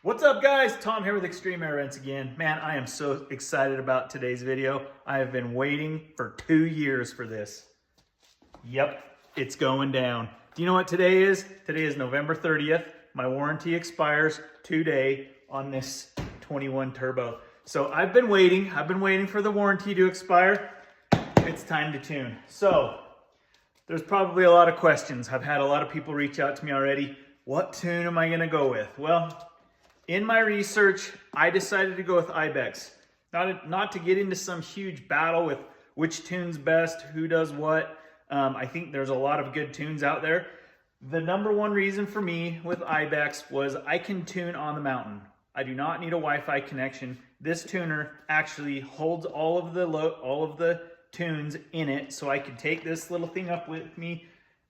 What's up guys? Tom here with Extreme Air Rents again. Man, I am so excited about today's video. I have been waiting for 2 years for this. Yep, it's going down. Do you know what today is? Today is November 30th. My warranty expires today on this 21 Turbo. So I've been waiting for the warranty to expire. It's time to tune. So there's probably a lot of questions. I've had a lot of people reach out to me already. What tune am I gonna go with? Well, in my research, I decided to go with IBEXX. Not to get into some huge battle with which tune's best, who does what. I think there's a lot of good tunes out there. The number one reason for me with IBEXX was I can tune on the mountain. I do not need a Wi-Fi connection. This tuner actually holds all of the tunes in it, so I could take this little thing up with me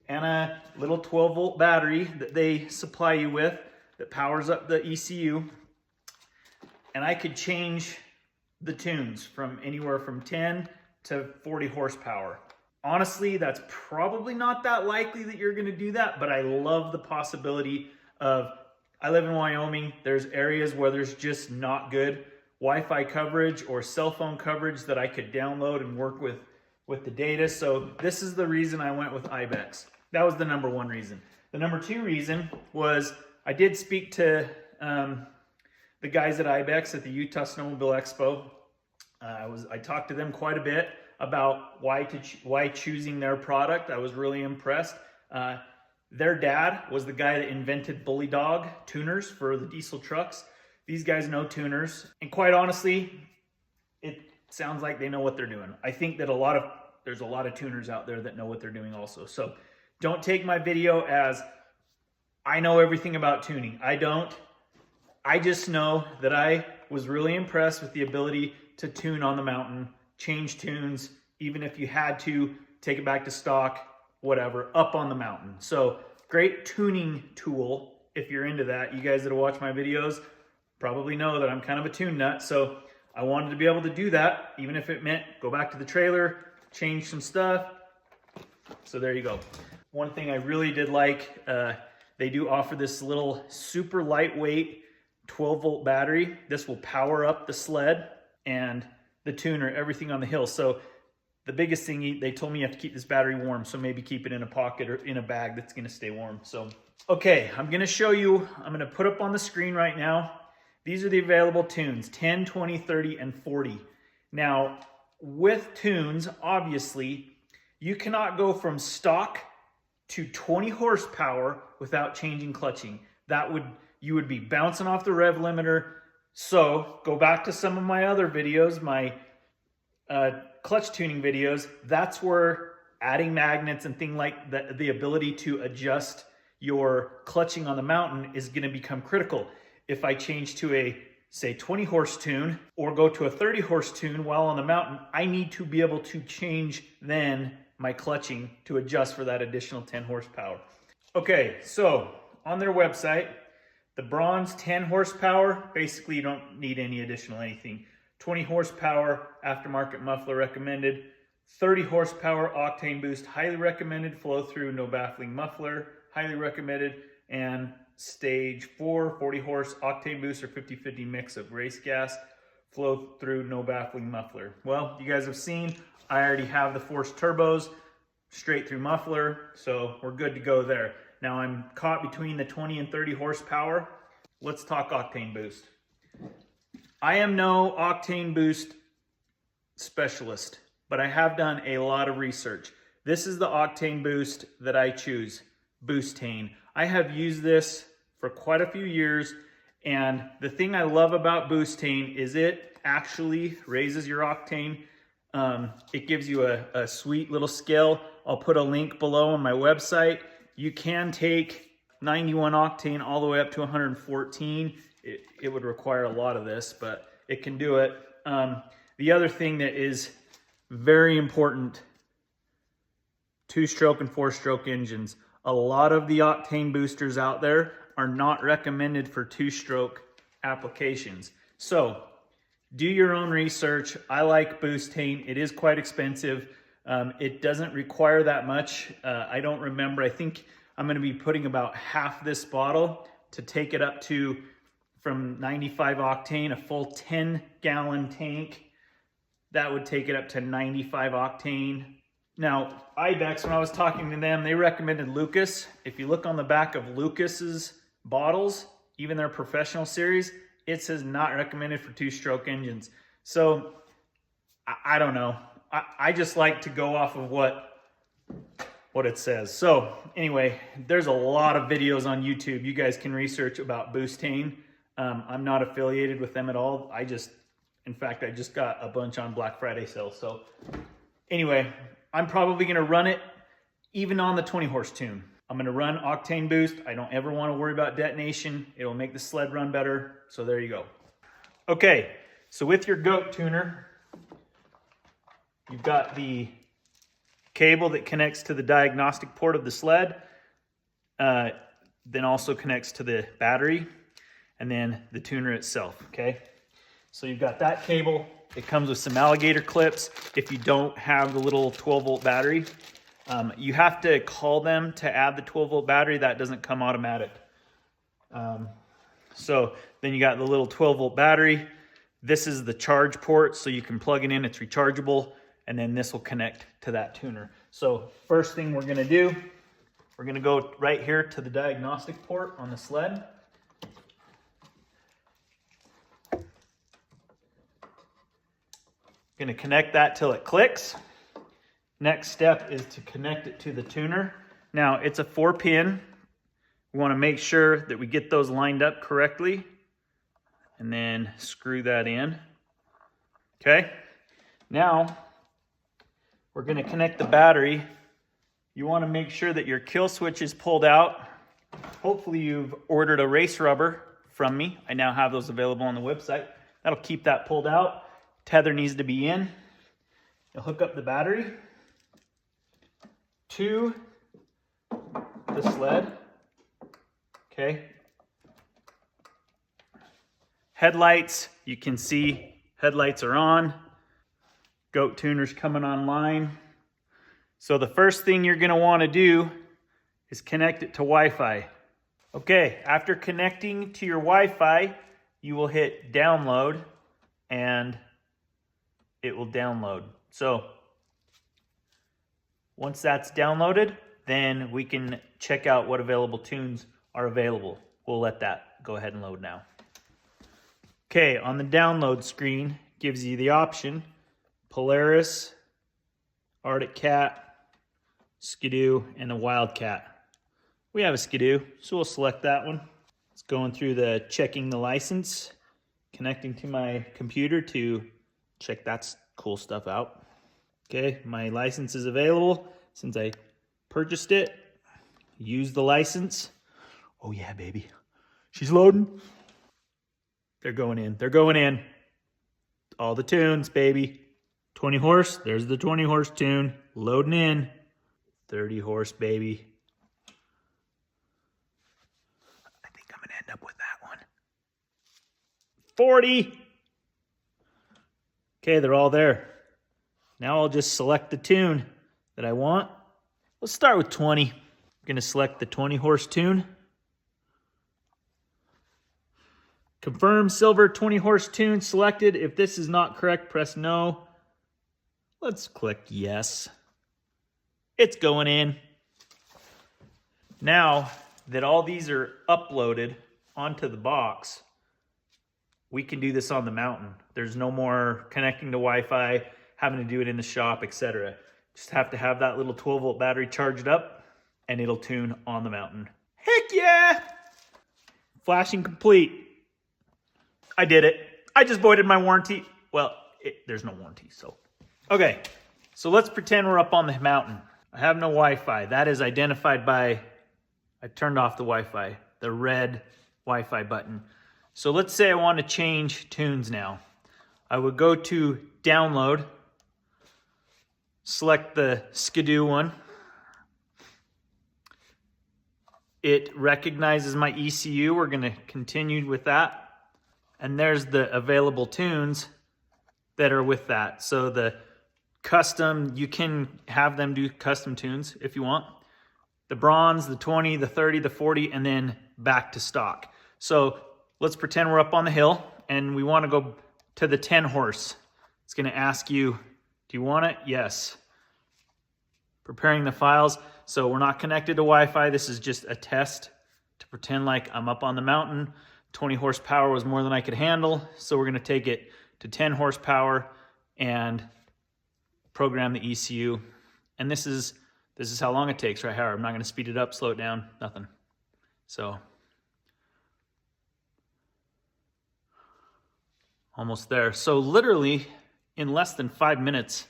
and a little 12-volt battery that they supply you with that powers up the ECU, and I could change the tunes from anywhere from 10 to 40 horsepower. Honestly, that's probably not that likely that you're gonna do that, but I love the possibility of, I live in Wyoming, there's areas where there's just not good Wi-Fi coverage or cell phone coverage that I could download and work with the data. So this is the reason I went with IBEXX. That was the number one reason. The number two reason was I did speak to the guys at IBEXX at the Utah Snowmobile Expo. I talked to them quite a bit about why choosing their product. I was really impressed. Their dad was the guy that invented Bully Dog tuners for the diesel trucks. These guys know tuners, and quite honestly, it sounds like they know what they're doing. I think that there's a lot of tuners out there that know what they're doing also. So don't take my video as I know everything about tuning. I don't. I just know that I was really impressed with the ability to tune on the mountain, change tunes, even if you had to take it back to stock, whatever, up on the mountain. So great tuning tool if you're into that. You guys that watch my videos probably know that I'm kind of a tune nut. So I wanted to be able to do that, even if it meant go back to the trailer, change some stuff. So there you go. One thing I really did like, they do offer this little super lightweight 12-volt battery. This will power up the sled and the tuner, everything on the hill. So the biggest thing, they told me you have to keep this battery warm, so maybe keep it in a pocket or in a bag that's gonna stay warm. So, okay, I'm gonna show you, I'm gonna put up on the screen right now. These are the available tunes, 10, 20, 30, and 40. Now, with tunes, obviously, you cannot go from stock to 20 horsepower without changing clutching. You would be bouncing off the rev limiter. So go back to some of my other videos, my clutch tuning videos. That's where adding magnets and things like that, the ability to adjust your clutching on the mountain is gonna become critical. If I change to a, say, 20 horse tune or go to a 30 horse tune while on the mountain, I need to be able to change then my clutching to adjust for that additional 10 horsepower. Okay, so on their website, the bronze 10 horsepower, basically you don't need any additional anything. 20 horsepower aftermarket muffler recommended. 30 horsepower octane boost, highly recommended. Flow through, no baffling muffler, highly recommended. And stage 4, 40 horse octane boost or 50-50 mix of race gas, flow through, no baffling muffler. Well, you guys have seen, I already have the forced turbos, straight through muffler, so we're good to go there. Now I'm caught between the 20 and 30 horsepower. Let's talk octane boost. I am no octane boost specialist, but I have done a lot of research. This is the octane boost that I choose, Boostane. I have used this for quite a few years, and the thing I love about Boostane is it actually raises your octane. It gives you a sweet little scale. I'll put a link below on my website. You can take 91 octane all the way up to 114. It would require a lot of this, but it can do it. The other thing that is very important, 2-stroke and 4-stroke engines. A lot of the octane boosters out there are not recommended for 2-stroke applications. So do your own research. I like Boostane. It is quite expensive. It doesn't require that much. I don't remember. I think I'm going to be putting about half this bottle to take it up to from 95 octane, a full 10-gallon tank. That would take it up to 95 octane. Now, IBEX, when I was talking to them, they recommended Lucas. If you look on the back of Lucas's bottles, even their professional series, it says not recommended for 2-stroke engines. So, I don't know. I just like to go off of what it says. So, anyway, there's a lot of videos on YouTube. You guys can research about Boostane. I'm not affiliated with them at all. In fact, I just got a bunch on Black Friday sale. So, anyway, I'm probably going to run it even on the 20-horse tune. I'm going to run octane boost. I don't ever want to worry about detonation. It will make the sled run better. So there you go. Okay, so with your Goat tuner, you've got the cable that connects to the diagnostic port of the sled, then also connects to the battery, and then the tuner itself, okay? So you've got that cable. It comes with some alligator clips if you don't have the little 12-volt battery. You have to call them to add the 12-volt battery. That doesn't come automatic. So then you got the little 12-volt battery. This is the charge port, so you can plug it in. It's rechargeable, and then this will connect to that tuner. So first thing we're going to do, we're going to go right here to the diagnostic port on the sled. Going to connect that till it clicks. Next step is to connect it to the tuner. Now, it's a 4-pin. We want to make sure that we get those lined up correctly, and then screw that in. Okay. Now, we're going to connect the battery. You want to make sure that your kill switch is pulled out. Hopefully, you've ordered a race rubber from me. I now have those available on the website. That'll keep that pulled out. Tether needs to be in. You'll hook up the battery to the sled. Okay. Headlights, you can see headlights are on. Goat tuner's coming online. So the first thing you're going to want to do is connect it to Wi-Fi. Okay, after connecting to your Wi-Fi, you will hit download and it will download. So once that's downloaded, then we can check out what available tunes are available. We'll let that go ahead and load now. Okay, on the download screen, gives you the option, Polaris, Arctic Cat, Skidoo, and a Wildcat. We have a Skidoo, so we'll select that one. It's going through the checking the license, connecting to my computer to check that cool stuff out. Okay, my license is available since I purchased it. Use the license. Oh yeah, baby. She's loading. They're going in. They're going in. All the tunes, baby. 20 horse. There's the 20 horse tune. Loading in. 30 horse, baby. I think I'm going to end up with that one. 40. Okay, they're all there. Now I'll just select the tune that I want. Let's start with 20. I'm going to select the 20 horse tune. Confirm silver 20 horse tune selected. If this is not correct, press no. Let's click yes. It's going in. Now that all these are uploaded onto the box, we can do this on the mountain. There's no more connecting to Wi-Fi, having to do it in the shop, etc. Just have to have that little 12-volt battery charged up, and it'll tune on the mountain. Heck yeah! Flashing complete. I did it. I just voided my warranty. Well, there's no warranty, so. Okay, so let's pretend we're up on the mountain. I have no Wi-Fi. That is identified by, I turned off the Wi-Fi, the red Wi-Fi button. So let's say I want to change tunes now. I would go to download, select the Skidoo one. It recognizes my ECU. We're going to continue with that. And there's the available tunes that are with that. So the custom, you can have them do custom tunes if you want. The bronze, the 20, the 30, the 40, and then back to stock. So let's pretend we're up on the hill and we want to go to the 10 horse. It's going to ask you, do you want it? Yes. Preparing the files. So we're not connected to Wi-Fi. This is just a test to pretend like I'm up on the mountain. 20 horsepower was more than I could handle. So we're going to take it to 10 horsepower and program the ECU. And this is how long it takes right here. I'm not going to speed it up, slow it down, nothing. So almost there. So literally in less than 5 minutes,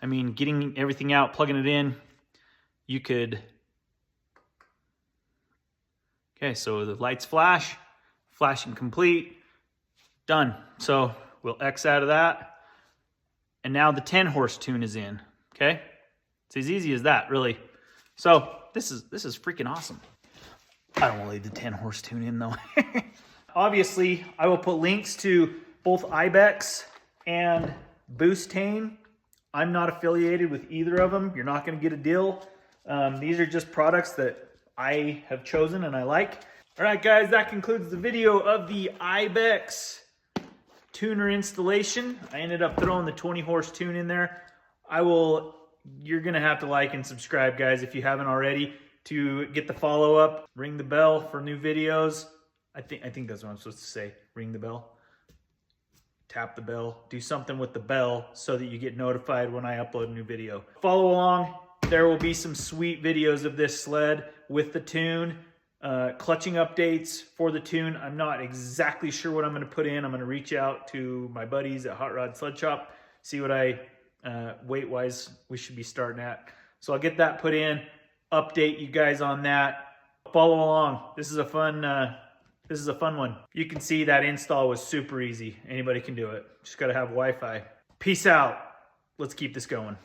I mean, getting everything out, plugging it in, you could, okay, so the lights flash, flashing complete, done. So we'll X out of that. And now the 10 horse tune is in, okay? It's as easy as that, really. So this is freaking awesome. I don't want to leave the 10 horse tune in though. Obviously, I will put links to both IBEX and Boostane. I'm not affiliated with either of them. You're not going to get a deal. These are just products that I have chosen and I like. All right, guys, that concludes the video of the IBEX tuner installation. I ended up throwing the 20 horse tune in there. You're going to have to like and subscribe, guys, if you haven't already, to get the follow-up. Ring the bell for new videos. I think that's what I'm supposed to say. Ring the bell. Tap the bell. Do something with the bell so that you get notified when I upload a new video. Follow along. There will be some sweet videos of this sled with the tune. Clutching updates for the tune. I'm not exactly sure what I'm going to put in. I'm going to reach out to my buddies at Hot Rod Sled Shop, see what weight-wise we should be starting at. So I'll get that put in, update you guys on that. Follow along. This is a fun one. You can see that install was super easy. Anybody can do it. Just got to have Wi-Fi. Peace out. Let's keep this going.